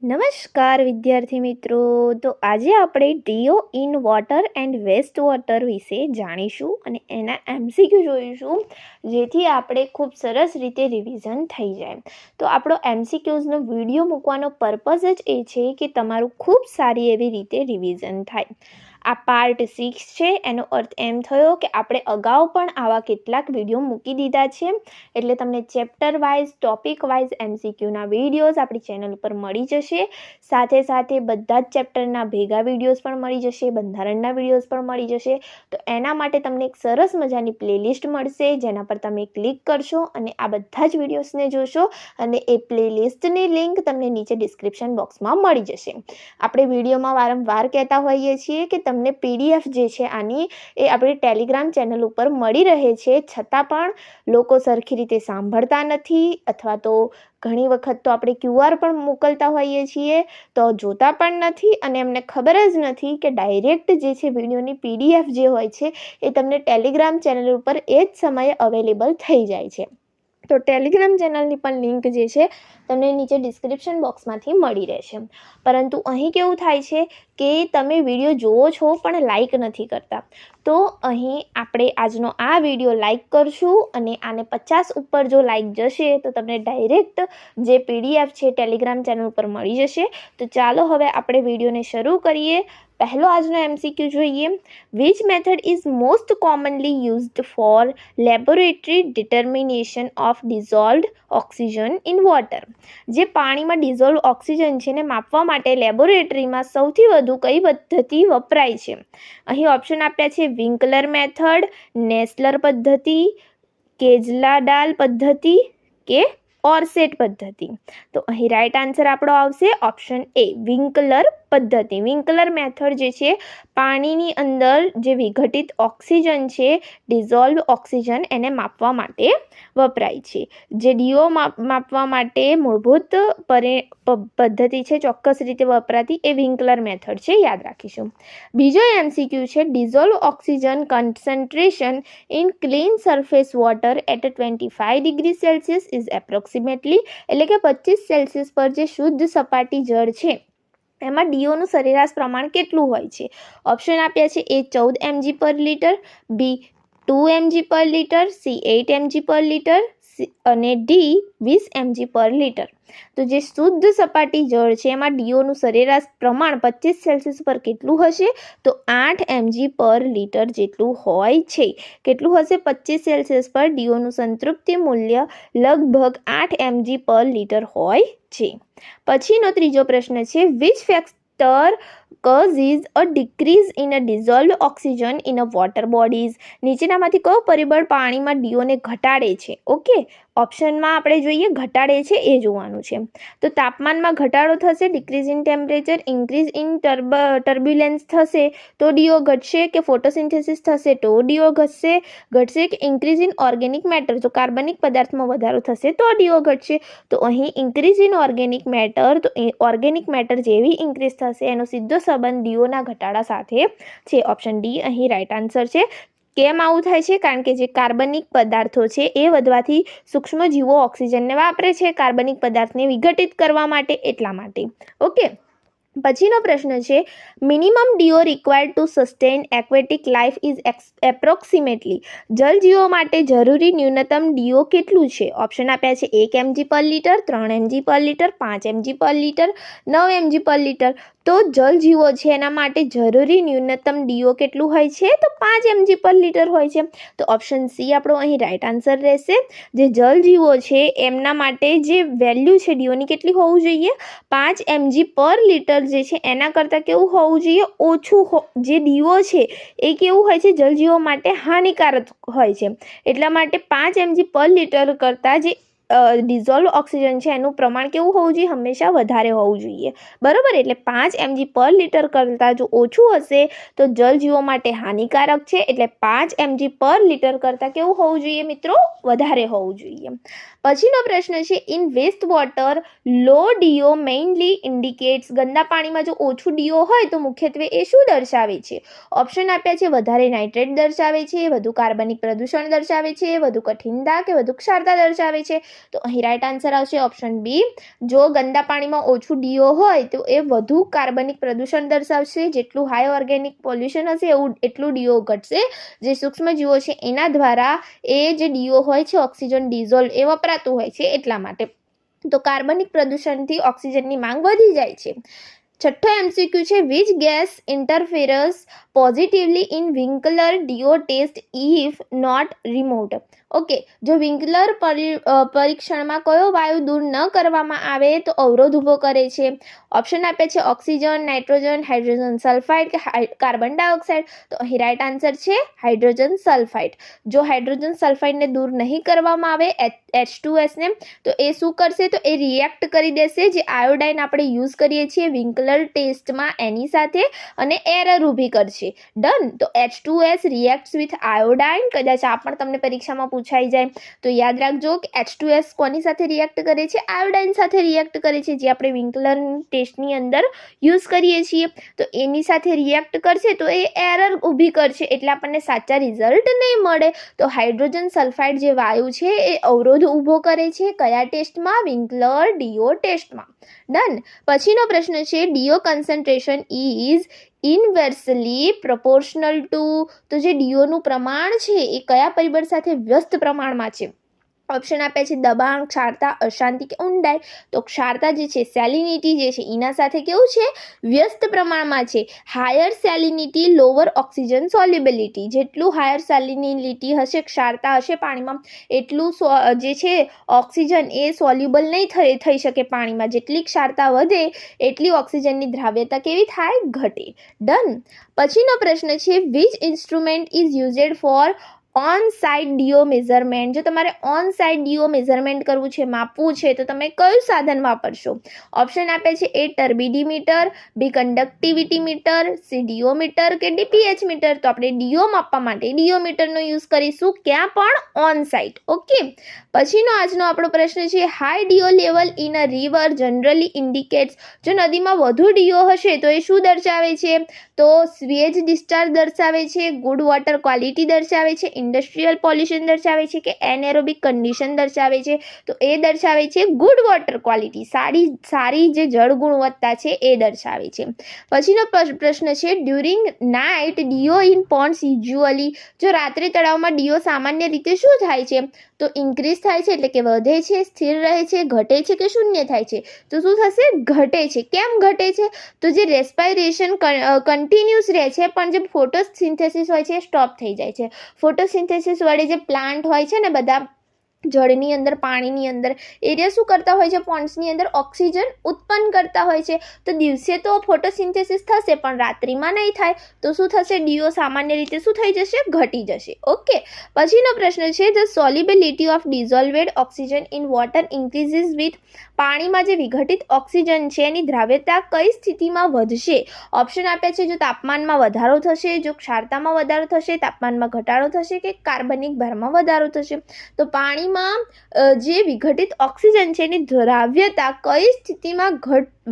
નમસ્કાર વિદ્યાર્થી મિત્રો. તો આજે આપણે DO in water and waste water વિશે જાણીશું અને એના એમસીક્યુ જોઈશું, જેથી આપણે ખૂબ સરસ રીતે રિવિઝન થઈ જાય. તો આપણો એમસીક્યુઝનો વિડીયો મૂકવાનો પર્પઝ જ એ છે કે તમારું ખૂબ સારી એવી રીતે રિવિઝન થાય. આ પાર્ટ 6 છે. એનો અર્થ એમ થયો કે આપણે અગાઉ પણ આવા કેટલાક વિડીયો મૂકી દીધા છે, એટલે તમને ચેપ્ટર વાઇઝ ટોપિક વાઇઝ એમસીક્યુના વિડીયોઝ આપણી ચેનલ પર મળી જશે. સાથે સાથે બધા જ ચેપ્ટરના ભેગા વિડીયોઝ પણ મળી જશે, બંધારણના વિડીયોઝ પણ મળી જશે. તો એના માટે તમને એક સરસ મજાની પ્લેલિસ્ટ મળશે, જેના પર તમે ક્લિક કરશો અને આ બધા જ વિડીયોઝને જોશો અને એ પ્લેલિસ્ટની લિંક તમને નીચે ડિસ્ક્રિપ્શન બોક્સમાં મળી જશે. આપણે વિડીયોમાં વારંવાર કહેતા હોઈએ છીએ કે તમને પીડીએફ જે છે આની એ આપણી ટેલિગ્રામ ચેનલ ઉપર મળી રહે છે, છતાં પણ લોકો સરખી રીતે સાંભળતા નથી, અથવા તો ઘણી વખત તો આપણે QR પણ મોકલતા હોઈએ છીએ તો જોતા પણ નથી, અને એમને ખબર જ નથી કે ડાયરેક્ટ જે છે વિડીયોની PDF જે હોય છે એ તમને ટેલિગ્રામ ચેનલ ઉપર એ જ સમયે અવેલેબલ થઈ જાય છે. તો ટેલિગ્રામ ચેનલની પણ લિંક જે છે તમને નીચે ડિસ્ક્રિપ્શન બોક્સમાંથી મળી રહેશે. પરંતુ અહીં કેવું થાય છે કે તમે વિડીયો જુઓ છો પણ લાઈક નથી કરતા. તો અહીં આપણે આજનો આ વિડીયો લાઈક કરશું અને આને 50 ઉપર જો લાઈક જશે તો તમને ડાયરેક્ટ જે PDF છે ટેલિગ્રામ ચેનલ ઉપર મળી જશે. તો ચાલો હવે આપણે વિડીયોને શરૂ કરીએ. પહેલો આજનો એમસીક્યુ જોઈએ. Which method is most commonly used for laboratory determination of dissolved oxygen in water? જે પાણીમાં ડિઝોલ્વ ઓક્સિજન છે ને માપવા માટે લેબોરેટરીમાં સૌથી વધુ કઈ પદ્ધતિ વપરાય છે? અહીં ઓપ્શન આપ્યા છે વિન્કલર મેથડ, નેસલર પદ્ધતિ, કેજલાડાલ પદ્ધતિ કે ઓરસેટ પદ્ધતિ. તો અહીં રાઈટ આન્સર આપણો આવશે ઓપ્શન એ, વિન્કલર પદ્ધતિ. વિન્કલર મેથડ જે છે પાણીની અંદર જે વિઘટિત ઓક્સિજન છે, ડિઝોલ્વ ઓક્સિજન, એને માપવા માટે વપરાય છે. જે ડીઓ માપવા માટે મૂળભૂત પદ્ધતિ છે ચોક્કસ રીતે વપરાતી એ વિન્કલર મેથડ છે, યાદ રાખીશું. બીજો એમસીક્યુ છે dissolve oxygen concentration in clean surface water at 25 degree Celsius is approximately, એટલે કે 25 સેલ્સિયસ પર જે શુદ્ધ સપાટી જળ છે એમાં ડીઓનું સરેરાશ પ્રમાણ કેટલું હોય છે? ઓપ્શન આપ્યા છે એ 14 mg પર લીટર, બી 2 mg પર લીટર, સી 8 mg પર લીટર અને ડી 20 mg પર લીટર. તો જે શુદ્ધ સપાટી જળ છે એમાં ડીઓનું સરેરાશ પ્રમાણ 25 સેલ્સિયસ પર કેટલું હશે? તો 8 mg પર લીટર જેટલું હોય છે. કેટલું હશે? 25 સેલ્સિયસ પર ડીઓનું સંતૃપ્તિ મૂલ્ય લગભગ 8 mg પર લીટર હોય છે. પછીનો ત્રીજો પ્રશ્ન છે which factor causes a decrease in a dissolved oxygen in a water bodies? નીચેનામાંથી કયો પરિબળ પાણીમાં ડીઓને ઘટાડે છે? ઓકે, ઓપ્શનમાં આપણે જોઈએ ઘટાડે છે એ જોવાનું છે. તો તાપમાનમાં ઘટાડો થશે, decrease in temperature, increase in turbulence થશે તો ડીઓ ઘટશે, કે ફોટોસિન્થેસિસ થશે તો ડીઓ ઘટશે કે ઇન્ક્રીઝ ઇન ઓર્ગેનિક મેટર, તો કાર્બનિક પદાર્થમાં વધારો થશે તો ડીઓ ઘટશે. તો અહીં ઇન્ક્રીઝ ઇન ઓર્ગેનિક મેટર, તો ઓર્ગેનિક મેટર જેવી ઇન્ક્રીઝ થશે એનો સીધો સંબંધ ડીઓના ઘટાડા સાથે છે. ઓપ્શન ડી અહીં રાઈટ આન્સર છે. કેમ આવું થાય છે? કારણ કે જે કાર્બનિક પદાર્થો છે એ વધવાથી સૂક્ષ્મજીવો ઓક્સિજનને વાપરે છે કાર્બનિક પદાર્થને વિઘટિત કરવા માટે, એટલા માટે. ઓકે, પછીનો પ્રશ્ન છે minimum DO required to sustain aquatic life is approximately, જલજીવો માટે જરૂરી ન્યૂનતમ ડીઓ કેટલું છે? ઓપ્શન આપ્યા છે 1 mg પર લીટર, 3 mg પર લીટર, 5 mg પર લીટર, 9 mg પર લીટર. તો જલજીવો છે એના માટે જરૂરી ન્યૂનતમ ડીઓ કેટલું હોય છે? તો 5 mg પર લીટર હોય છે. તો ઓપ્શન સી આપણો અહીં રાઈટ આન્સર રહેશે. જે જલજીવો છે એમના માટે જે વેલ્યુ છે ડીઓની કેટલી હોવું જોઈએ? 5 mg પર લીટર જે છે એના કરતાં કેવું હોવું જોઈએ? ઓછું. જે ડીઓ છે એ કેવું હોય છે? જલજીવો માટે હાનિકારક હોય છે, એટલા માટે 5 mg પર લીટર કરતાં જે ડિઝોલ્વ ઓક્સિજન છે એનું પ્રમાણ કેવું હોવું જોઈએ? હંમેશા વધારે હોવું જોઈએ, બરાબર. એટલે 5 mg પર લીટર કરતાં જો ઓછું હશે તો જલજીવો માટે હાનિકારક છે, એટલે 5 mg પર લીટર કરતાં કેવું હોવું જોઈએ મિત્રો? વધારે હોવું જોઈએ. પછીનો પ્રશ્ન છે in waste water low DO mainly indicates, ગંદા પાણીમાં જો ઓછું ડીઓ હોય તો મુખ્યત્વે એ શું દર્શાવે છે? ઓપ્શન આપ્યા છે વધારે નાઇટ્રેટ દર્શાવે છે, વધુ કાર્બનિક પ્રદૂષણ દર્શાવે છે, વધુ કઠિનતા કે વધુ ક્ષારતા દર્શાવે છે. તો અહીં રાઈટ આન્સર આવશે ઓપ્શન બી. જો ગંદા પાણીમાં ઓછું ડીઓ હોય તો એ વધુ કાર્બનિક પ્રદૂષણ દર્શાવશે. જેટલું હાઈ ઓર્ગેનિક પોલ્યુશન હશે એટલું ડીઓ ઘટશે. જે સૂક્ષ્મજીવો છે એના દ્વારા એ જે ડીઓ હોય છે ઓક્સિજન ડિઝોલ્વ એ વપરાતું હોય છે એટલા માટે. તો કાર્બનિક પ્રદૂષણથી ઓક્સિજનની માંગ વધી જાય છે. છઠ્ઠો MCQ છે which gas interferes positively in Winkler DO test if not removed. Okay, જો વિન્કલર પરીક્ષણમાં કયો વાયુ દૂર ન કરવામાં આવે તો અવરોધ ઊભો કરે છે. ઓપ્શન આપે છે ઓક્સિજન, નાઇટ્રોજન, હાઇડ્રોજન સલ્ફાઇડ કે કાર્બન ડાયોક્સાઇડ. તો અહીં રાઈટ આન્સર છે હાઇડ્રોજન સલ્ફાઇડ. જો હાઇડ્રોજન સલ્ફાઇડને દૂર નહીં કરવામાં આવે H2S ને તો એ શું કરશે તો એ રિએક્ટ કરી દેશે જે આયોડાઇન આપણે યુઝ કરીએ છીએ વિન્કલર ટેસ્ટમાં એની સાથે અને એરર ઊભી કરશે. ડન. તો H2S રિએક્ટ્સ વિથ આયોડાઇન. કદાચ આ પણ તમને પરીક્ષામાં પૂછાઈ જાય તો યાદ રાખજો કે H2S કોની સાથે રિએક્ટ કરે છે? આયોડાઇન સાથે રિએક્ટ કરે છે જે આપણે વિન્કલર ટેસ્ટની અંદર યુઝ કરીએ છીએ. તો એની સાથે રિએક્ટ કરશે તો એ એરર ઊભી કરશે એટલે આપણને સાચા રિઝલ્ટ નહીં મળે. તો હાઇડ્રોજન સલ્ફાઇડ જે વાયુ છે એ અવરોધ ઊભો કરે છે કયા ટેસ્ટમાં? વિન્કલર ડીઓ ટેસ્ટમાં. ડન. પછીનો પ્રશ્ન છે DO concentration is inversely proportional to. તો જે ડીઓનું પ્રમાણ છે એ કયા પરિબળ સાથે વ્યસ્ત પ્રમાણમાં છે? ઓપ્શન આપે છે દબાણ, ક્ષારતા, અશાંતિ કે ઊંડાઈ. તો ક્ષારતા જે છે સેલિનિટી જે છે એના સાથે કેવું છે? વ્યસ્ત પ્રમાણમાં છે. Higher salinity lower oxygen solubility. જેટલું હાયર સેલિનિટી હશે, ક્ષારતા હશે પાણીમાં એટલું જે છે ઓક્સિજન એ સોલ્યુબલ નહીં થઈ શકે પાણીમાં. જેટલી ક્ષારતા વધે એટલી ઓક્સિજનની દ્રાવ્યતા કેવી થાય? ઘટે. ડન. પછીનો પ્રશ્ન છે which instrument is used for on site DO measurement. જો તમારે ઓન સાઇટ ડીઓ મેઝરમેન્ટ કરવું છે, માપવું છે, તો તમે કયું સાધન વાપરશો? ઓપ્શન આપે છે એ ટર્બિડીમીટર, બી કન્ડક્ટિવિટી મીટર, સી ડીઓમીટર કે ડી પીએચ મીટર. તો આપણે ડીઓ માપવા માટે ડીઓમીટરનો યુઝ કરીશું. ક્યાં પણ? On site. ઓકે. પછીનો આજનો આપણો પ્રશ્ન છે high DO level in a river generally indicates. જો નદીમાં વધુ ડીઓ હશે તો એ શું દર્શાવે છે? તો સ્વેજ ડિસ્ચાર્જ દર્શાવે છે, ગુડ વોટર ક્વોલિટી દર્શાવે છે, ઇન્ડસ્ટ્રીયલ પોલ્યુશન દર્શાવે છે કે એનેરોબિક કન્ડિશન દર્શાવે છે? તો એ દર્શાવે છે ગુડ વોટર ક્વોલિટી. સારી જે જળ ગુણવત્તા છે એ દર્શાવે છે. પછીનો પ્રશ્ન છે during night DO in ponds usually. જો રાત્રે તળાવમાં ડીઓ સામાન્ય રીતે શું થાય છે? તો ઇન્ક્રીઝ થાય છે એટલે કે વધે છે, સ્થિર રહે છે, ઘટે છે કે શૂન્ય થાય છે? તો શું થશે? ઘટે છે. કેમ ઘટે છે? તો જે રેસ્પાયરેશન કન્ટિન્યુઅસ રહે છે પણ જે ફોટોસિન્થેસિસ હોય છે એ સ્ટોપ થઈ જાય છે. ફોટોસિન્થેસિસ વડે જે પ્લાન્ટ હોય છે ને બધા જળની અંદર, પાણીની અંદર, એરિયા શું કરતા હોય છે? પોન્ડ્સની અંદર ઓક્સિજન ઉત્પન્ન કરતા હોય છે. તો દિવસે તો ફોટોસિન્થેસિસ થશે પણ રાત્રિમાં નહીં થાય. તો શું થશે? ડીઓ સામાન્ય રીતે શું થઈ જશે? ઘટી જશે. ઓકે. પછીનો પ્રશ્ન છે the solubility of dissolved oxygen in water increases with. પાણીમાં જે વિઘટિત ઓક્સિજન છે એની દ્રાવ્યતા કઈ સ્થિતિમાં વધશે? ઓપ્શન આપ્યા છે જો તાપમાનમાં વધારો થશે, જો ક્ષારતામાં વધારો થશે, તાપમાનમાં ઘટાડો થશે કે કાર્બનિક ભારમાં વધારો થશે. તો પાણીમાં જે વિઘટિત ઓક્સિજન છે એની દ્રાવ્યતા કઈ સ્થિતિમાં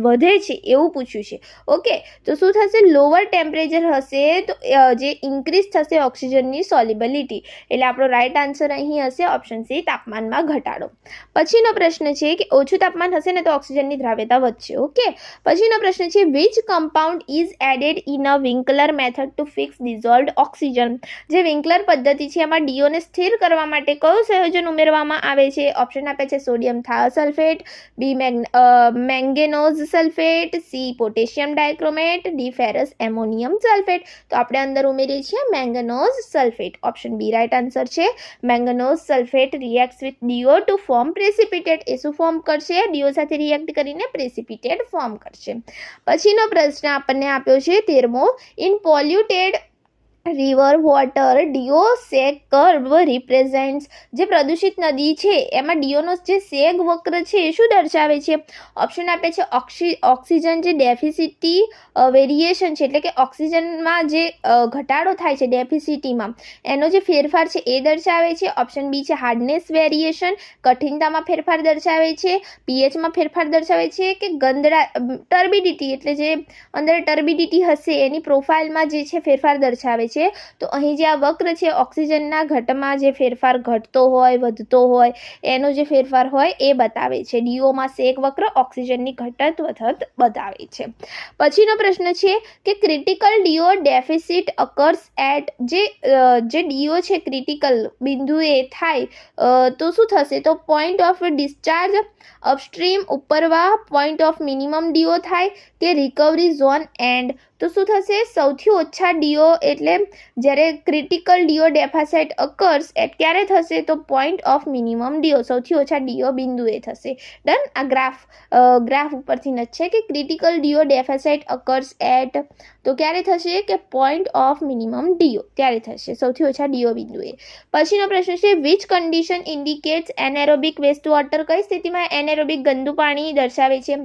વધે છે એવું પૂછ્યું છે. ઓકે. તો શું થશે? લોઅર ટેમ્પરેચર હશે તો જે ઇન્ક્રીઝ થશે ઓક્સિજનની સોલ્યુબિલિટી. એટલે આપણો રાઈટ આન્સર અહીં હશે ઓપ્શન સી, તાપમાનમાં ઘટાડો. પછીનો પ્રશ્ન છે કે ઓછું તાપમાન હશે ને તો ઓક્સિજનની દ્રાવ્યતા વધશે. ઓકે. પછીનો પ્રશ્ન છે which compound is added in a Winkler method to fix dissolved oxygen. જે વિન્કલર પદ્ધતિ છે એમાં ડીઓને સ્થિર કરવા માટે કયું સંયોજન ઉમેરવામાં આવે છે? ઓપ્શન આપે છે sodium thiosulphate, B manganous sulphate, C potassium dichromate, D ferrous ammonium sulphate. તો આપણે અંદર ઉમેરીએ છીએ manganous sulphate. Option B right answer છે. Manganous sulphate reacts with DO to form precipitate. એ શું ફોર્મ કરશે? ડીઓ સાથે રિએક્ટ કરીને પ્રેસિપિટેટ ફોર્મ કરશે. પછીનો પ્રશ્ન આપણને આપ્યો છે 13મો. In polluted river water DO sag curve represents. જે પ્રદૂષિત નદી છે એમાં ડીઓનો જે સેગ વક્ર છે એ શું દર્શાવે છે? ઓપ્શન આપે છે ઓક્સિજન જે ડેફિસિટી વેરિએશન છે એટલે કે ઓક્સિજનમાં જે ઘટાડો થાય છે ડેફિસિટીમાં એનો જે ફેરફાર છે એ દર્શાવે છે. ઓપ્શન બી છે હાર્ડનેસ વેરિએશન, કઠિનતામાં ફેરફાર દર્શાવે છે, પીએચમાં ફેરફાર દર્શાવે છે કે ટર્બિડિટી એટલે જે અંદર ટર્બિડિટી હશે એની પ્રોફાઇલમાં જે છે ફેરફાર દર્શાવે છે. છે। તો અહીં જે આ વક્ર છે ઓક્સિજનના ઘટમાં જે ફેરફાર ઘટતો હોય વધતો હોય એનો જે ફેરફાર હોય એ બતાવે છે। ડીઓમાં સેક વક્ર ઓક્સિજનની ઘટત વધત બતાવે છે। પછીનો પ્રશ્ન છે કે critical DO deficit occurs at જે ડીઓ છે ક્રિટિકલ બિંદુએ થાય તો શું થશે? તો પોઈન્ટ ઓફ ડિસ્ચાર્જ, અપસ્ટ્રીમ ઉપરવા, પોઈન્ટ ઓફ મિનિમમ ડીઓ થાય કે રિકવરી ઝોન એન્ડ? તો શું થશે? સૌથી ઓછા ડીઓ એટલે જ્યારે ક્રિટિકલ ડીઓ ડેફિસાઇટ અકર્સ એટ ક્યારે થશે? તો પોઈન્ટ ઓફ મિનિમમ ડીઓ, સૌથી ઓછા ડીઓ બિંદુએ થશે। ડન। આ ગ્રાફ ઉપરથી જ છે કે ક્રિટિકલ ડીઓ ડેફિસાઇટ અકર્સ એટ તો ક્યારે થશે? કે પોઈન્ટ ઓફ મિનિમમ ડીઓ ત્યારે થશે, સૌથી ઓછા ડીઓ બિંદુએ। પછીનો પ્રશ્ન છે which condition indicates anaerobic waste water? કઈ સ્થિતિમાં એનેરોબિક ગંદુ પાણી દર્શાવે છે?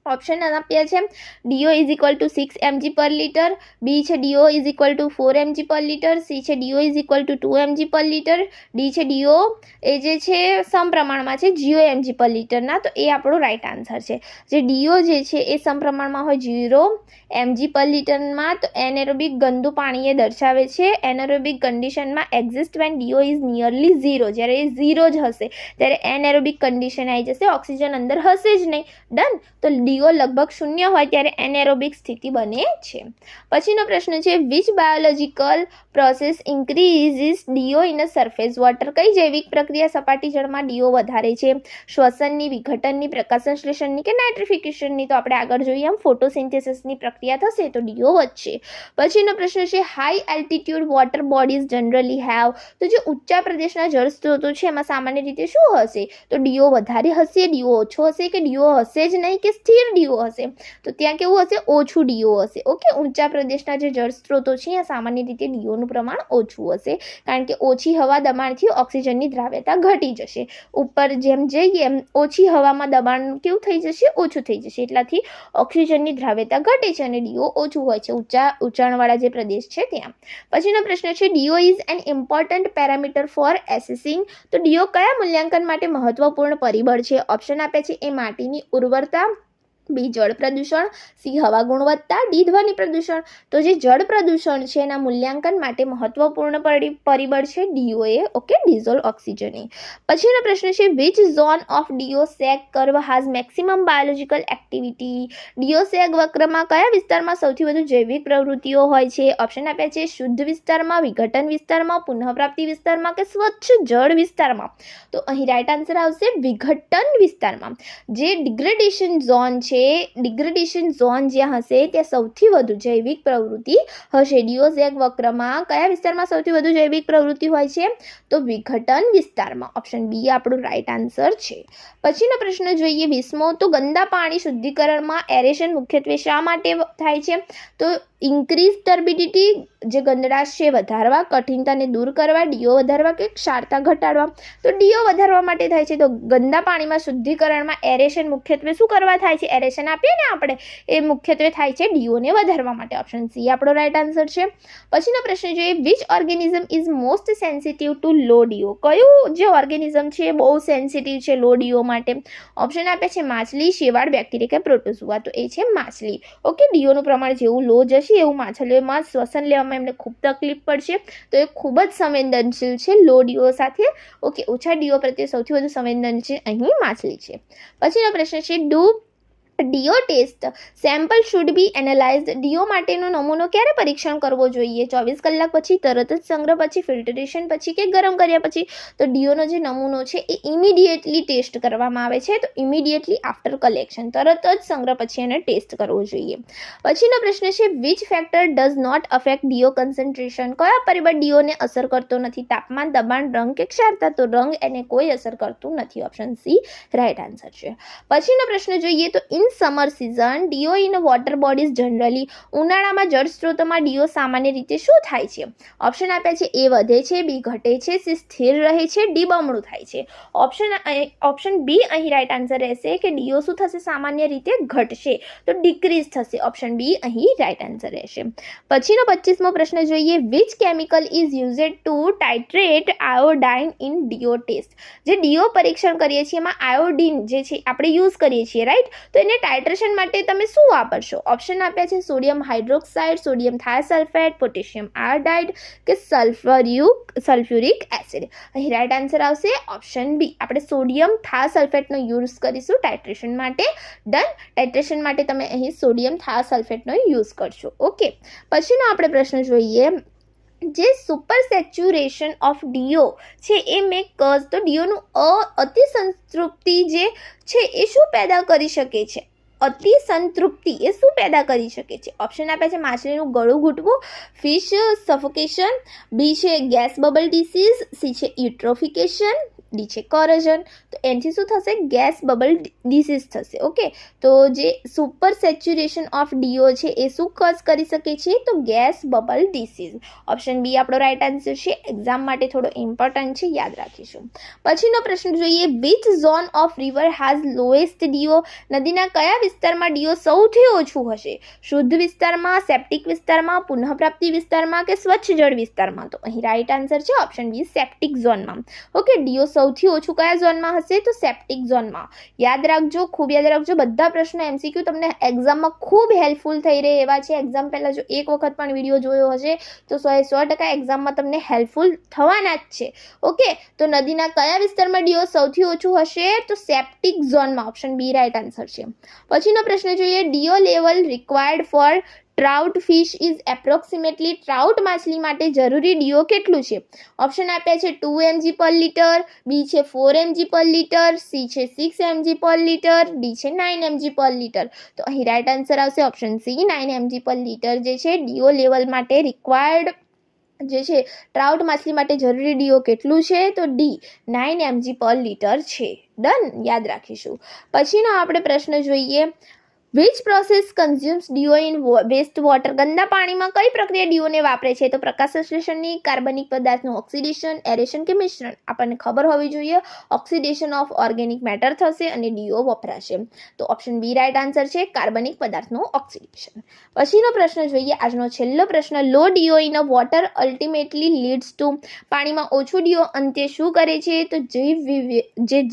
ઓપ્શન આપ્યા છે DO is equal to 6 mg પર લીટર, બી છે DO is equal to 4 mg પર લીટર, સી છે DO is equal to 2 mg પર લીટર, ડી છે ડીઓ એ જે છે સમપ્રમાણમાં છે 0 mg પર લીટરના। તો એ આપણો રાઈટ આન્સર છે। જે ડીઓ જે છે એ સમપ્રમાણમાં હોય 0 mg પર લીટરમાં તો એનેરોબિક ગંદુ પાણી એ દર્શાવે છે। એનેરોબિક કન્ડિશનમાં exist when DO is nearly 0, જ્યારે એ 0 જ હશે ત્યારે એનેરોબિક કન્ડિશન આવી જશે, ઓક્સિજન અંદર હશે જ નહીં। ડન। તો ડીઓ લગભગ 0 હોય ત્યારે એનેરોબિક સ્થિતિ બને છે। પછીનો પ્રશ્ન છે which biological process increases DO in surface water? કઈ જૈવિક પ્રક્રિયા સપાટી જળમાં ડીઓ વધારે છે? શ્વસનની, વિઘટનની, પ્રકાશસંશ્લેષણની કે નાઇટ્રિફિકેશનની? તો આપણે આગળ જોઈએ એમ ફોટોસિન્થેસિસની પ્રક્રિયા થશે તો ડીઓ વધશે। પછીનો પ્રશ્ન છે high altitude water bodies generally have? તો જે ઊંચા પ્રદેશના જળ સ્ત્રોતો છે એમાં સામાન્ય રીતે શું હશે? તો ડીઓ વધારે હશે, ડીઓ ઓછો હશે કે ડીઓ હશે જ નહીં કે સ્થિર ડીઓ હશે? તો ત્યાં કેવું હશે? ઓછું ડીઓ હશે। ઓકે, ઊંચા પ્રદેશના જે જળ સ્ત્રોતો છે ત્યાં સામાન્ય રીતે ડીઓનું પ્રમાણ ઓછું હશે કારણ કે ઓછી હવા દબાણથી ઓક્સિજનની દ્રાવ્યતા ઘટી જશે। ઉપર જેમ જઈએ એમ ઓછી હવામાં દબાણ કેવું થઈ જશે? ઓછું થઈ જશે, એટલાથી ઓક્સિજનની દ્રાવ્યતા ઘટે છે અને ડીઓ ઓછું હોય છે ઊંચાણવાળા જે પ્રદેશ છે ત્યાં। પછીનો પ્રશ્ન છે DO is an important parameter for assessing? તો ડીઓ કયા મૂલ્યાંકન માટે મહત્વપૂર્ણ પરિબળ છે? ઓપ્શન આપ્યા છે એ માટીની ઉર્વરતા, બી જળ પ્રદૂષણ, સી હવા ગુણવત્તા, ડી ધ્વનિ પ્રદૂષણ? તો જે જળ પ્રદૂષણ છે એના મૂલ્યાંકન માટે મહત્વપૂર્ણ પરિબળ છે ડીઓએ। Okay, dissolve oxygen. પછીનો પ્રશ્ન છે which zone of DO sag curve has maximum biological activity? DO sag વક્રમાં કયા વિસ્તારમાં સૌથી વધુ જૈવિક પ્રવૃત્તિઓ હોય છે? ઓપ્શન આપ્યા છે શુદ્ધ વિસ્તારમાં, વિઘટન વિસ્તારમાં, પુનઃપ્રાપ્તિ વિસ્તારમાં કે સ્વચ્છ જળ વિસ્તારમાં? તો અહીં રાઈટ આન્સર આવશે વિઘટન વિસ્તારમાં। જે ડિગ્રેડેશન ઝોન છે, ડિગ્રેડેશન ઝોન જ્યાં હશે ત્યાં સૌથી વધુ જૈવિક પ્રવૃત્તિ હશે। ડીઓ સેગ વક્રમાં કયા વિસ્તારમાં સૌથી વધુ જૈવિક પ્રવૃત્તિ હોય છે? તો વિઘટન વિસ્તારમાં। ઓપ્શન બી આપણું રાઈટ આન્સર છે। પછીનો પ્રશ્ન જોઈએ 20મો, તો ગંદા પાણી શુદ્ધિકરણમાં એરેશન મુખ્યત્વે શા માટે થાય છે? તો ઇન્ક્રીઝ ટર્બિડિટી, જે ગંદડાશ છે વધારવા, કઠિનતાને દૂર કરવા, ડીઓ વધારવા કે ક્ષારતા ઘટાડવા? તો ડીઓ વધારવા માટે થાય છે। તો ગંદા પાણીમાં શુદ્ધિકરણમાં એરેશન મુખ્યત્વે શું કરવા થાય છે? એરેશન આપીએ ને આપણે, એ મુખ્યત્વે થાય છે ડીઓને વધારવા માટે। ઓપ્શન સી આપણો રાઈટ આન્સર છે। પછીનો પ્રશ્ન જોઈએ which organism is most sensitive to low DO? કયું જે ઓર્ગેનિઝમ છે એ બહુ સેન્સિટિવ છે લો ડીઓ માટે? ઓપ્શન આપ્યા છે માછલી, શેવાળ, બેક્ટેરિયા કે પ્રોટોઝોઆ? તો એ છે માછલી। ઓકે, ડીઓનું પ્રમાણ જેવું લો જશે એવું માછલીઓમાં શ્વસન લેવામાં એમને ખૂબ તકલીફ પડશે, તો એ ખૂબ જ સંવેદનશીલ છે લો ડીઓ સાથે। ઓકે, ઓછા ડીઓ પ્રત્યે સૌથી વધુ સંવેદનશીલ અહીં માછલી છે। પછીનો પ્રશ્ન છે do DO test sample should be analysed? DO માટેનો નમૂનો ક્યારે પરીક્ષણ કરવો જોઈએ? 24 કલાક પછી, તરત જ સંગ્રહ પછી, ફિલ્ટરેશન પછી કે ગરમ કર્યા પછી? તો ડીઓનો જે નમૂનો છે એ ઇમિડિયેટલી ટેસ્ટ કરવામાં આવે છે। તો ઇમિડિયેટલી આફ્ટર કલેક્શન, તરત જ સંગ્રહ પછી એને ટેસ્ટ કરવો જોઈએ। પછીનો પ્રશ્ન છે which factor does not affect DO concentration? કયા પરિબળ ડીઓને અસર કરતો નથી? તાપમાન, દબાણ, રંગ કે ક્ષારતા? તો રંગ એને કોઈ અસર કરતું નથી। ઓપ્શન સી રાઈટ આન્સર છે। પછીનો પ્રશ્ન જોઈએ તો in summer season DO in water bodies generally? ઉનાળામાં જળ સ્ત્રોતોમાં ડીઓ સામાન્ય રીતે શું થાય છે? ઓપ્શન આપ્યા છે એ વધે છે, બી ઘટે છે, સી સ્થિર રહે છે, ડી બમણું થાય છે? ઓપ્શન બી અહીં રાઈટ આન્સર રહેશે કે ડીઓ શું થશે? સામાન્ય રીતે ઘટશે, તો ડિક્રીઝ થશે। ઓપ્શન બી અહીં રાઈટ આન્સર રહેશે। પછીનો 25મો પ્રશ્ન જોઈએ which chemical is used to titrate iodine in DO test? જે ડીઓ પરીક્ષણ કરીએ છીએ એમાં આયોડીન જે છે આપણે યુઝ કરીએ છીએ, રાઈટ? તો એને એને ટાઇટ્રેશન માટે તમે શું વાપરશો? ઓપ્શન આપ્યા છે sodium hydroxide, sodium thiosulphate, potassium iodide કે સલ્ફ્યુરિક એસિડ. અહીં રાઇટ આન્સર આવશે ઓપ્શન બી. આપણે સોડિયમ થાયોસલ્ફેટનો યુઝ કરીશું ટાઇટ્રેશન માટે. ડન. ટાઇટ્રેશન માટે તમે અહીં સોડિયમ થાયોસલ્ફેટનો યુઝ કરશો. ઓકે, પછીનો આપણે પ્રશ્ન જોઈએ. જે સુપર સેચ્યુરેશન ઓફ ડીઓ છે એ મેં કઝ, તો ડીઓનું અતિ સંતૃપ્તિ જે છે એ શું પેદા કરી શકે છે? અતિ સંતૃપ્તિ એ શું પેદા કરી શકે છે? ઓપ્શન આપ્યા છે માછલીનું ગળું ઘૂંટવું, ફિશ સફોકેશન, બી છે ગેસ બબલ ડિસીઝ, સી છે યુટ્રોફિકેશન, ડી છે કોરોઝન. તો એનાથી શું થશે? ગેસ બબલ ડિસીઝ થશે. ઓકે, તો જે સુપર સેચ્યુરેશન ઓફ ડીઓ છે એ શું કઝ કરી શકે છે? તો gas bubble disease. Option B આપણો રાઇટ આન્સર છે. એક્ઝામ માટે થોડો ઇમ્પોર્ટન્ટ છે, યાદ રાખીશું. પછીનો પ્રશ્ન જોઈએ. Which zone of river has lowest DO? નદીના કયા વિસ્તારમાં ડીઓ સૌથી ઓછું હશે? શુદ્ધ વિસ્તારમાં, સેપ્ટિક વિસ્તારમાં, પુનઃપ્રાપ્તિ વિસ્તારમાં કે સ્વચ્છ જળ વિસ્તારમાં? તો અહીં રાઇટ આન્સર છે ઓપ્શન બી, સેપ્ટિક ઝોનમાં. ઓકે, ડીઓ સૌથી ઓછું કયા ઝોનમાં હશે? તો સેપ્ટિક ઝોનમાં. યાદ રાખજો, ખૂબ યાદ રાખજો. બધા પ્રશ્નો MCQ તમને એક્ઝામમાં ખૂબ હેલ્પફુલ થઈ રહે એવા છે. એક્ઝામ પહેલાં જો એક વખત પણ વિડીયો જોયો હશે તો 100% એક્ઝામમાં તમને હેલ્પફુલ થવાના જ છે. ઓકે, તો નદીના કયા વિસ્તારમાં ડીઓ સૌથી ઓછું હશે? તો સેપ્ટિક ઝોનમાં. ઓપ્શન બી રાઇટ આન્સર છે. પછીનો પ્રશ્ન જોઈએ. DO level required for trout fish is approximately, trout માછલી માટે જરૂરી ડીઓ કેટલું છે? ઓપ્શન આપ્યા છે 2 mg પર લિટર, બી છે 4 mg પર લિટર, સી છે 6 mg પર લિટર, ડી છે 9 mg પર લિટર. તો અહીં રાઇટ આન્સર આવશે ઓપ્શન સી, 9 mg પર લિટર જે છે ડીઓ લેવલ માટે રિક્વાયર્ડ જે છે ટ્રાઉટ માછલી માટે જરૂરી ડીઓ કેટલું છે? તો ડી 9 mg પર લિટર છે. ડન, યાદ રાખીશું. પછીનો આપણે પ્રશ્ન જોઈએ. Which process consumes DO in waste water? ગંદા પાણીમાં કઈ પ્રક્રિયા ડીઓને વાપરે છે? તો પ્રકાશ સંશ્લેષણની, કાર્બનિક પદાર્થનું ઓક્સિડેશન, એરેશન કે મિશ્રણ? આપણને ખબર હોવી જોઈએ. ઓક્સિડેશન ઓફ ઓર્ગેનિક મેટર થશે અને ડીઓ વપરાશે. તો ઓપ્શન બી રાઇટ આન્સર છે, કાર્બનિક પદાર્થનું ઓક્સિડેશન. પછીનો પ્રશ્ન જોઈએ. આજનો છેલ્લો પ્રશ્ન. Low DO in water ultimately leads to, પાણીમાં ઓછું ડીઓ અંતે શું કરે છે? તો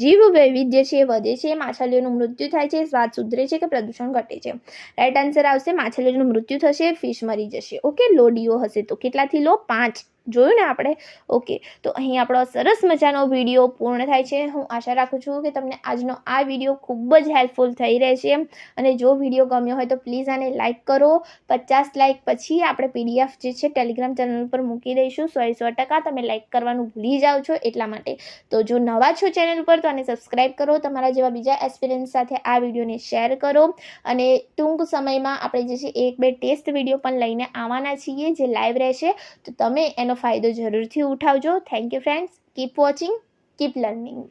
જીવ વૈવિધ્ય છે વધે છે, માછલીઓનું મૃત્યુ થાય છે, સ્વાદ સુધરે છે કે પ્રદૂષણ ઘટે છે? રાઈટ આન્સર આવશે માછલીઓનું મૃત્યુ થશે, ફિશ મરી જશે. ઓકે, લો ડીઓ હશે તો કેટલાથી લો? 5. જોયું ને આપણે? ઓકે, તો અહીં આપણો સરસ મજાનો વિડીયો પૂર્ણ થાય છે. હું આશા રાખું છું કે તમને આજનો આ વિડીયો ખૂબ જ હેલ્પફુલ થઈ રહેશે. અને જો વિડીયો ગમ્યો હોય તો પ્લીઝ આને લાઇક કરો. 50 લાઇક પછી આપણે PDF જે છે ટેલિગ્રામ ચેનલ પર મૂકી દઈશું. 100% તમે લાઇક કરવાનું ભૂલી જાઓ છો એટલા માટે. તો જો નવા છો ચેનલ પર તો આને સબસ્ક્રાઈબ કરો. તમારા જેવા બીજા એસ્પિરન્ટ્સ સાથે આ વિડીયોને શેર કરો. અને ટૂંક સમયમાં આપણે જે છે 1-2 ટેસ્ટ વિડીયો પણ લઈને આવવાના છીએ જે લાઈવ રહેશે. તો તમે એનો ફાયદો જરૂરથી ઉઠાવજો. Thank you friends. Keep watching, keep learning.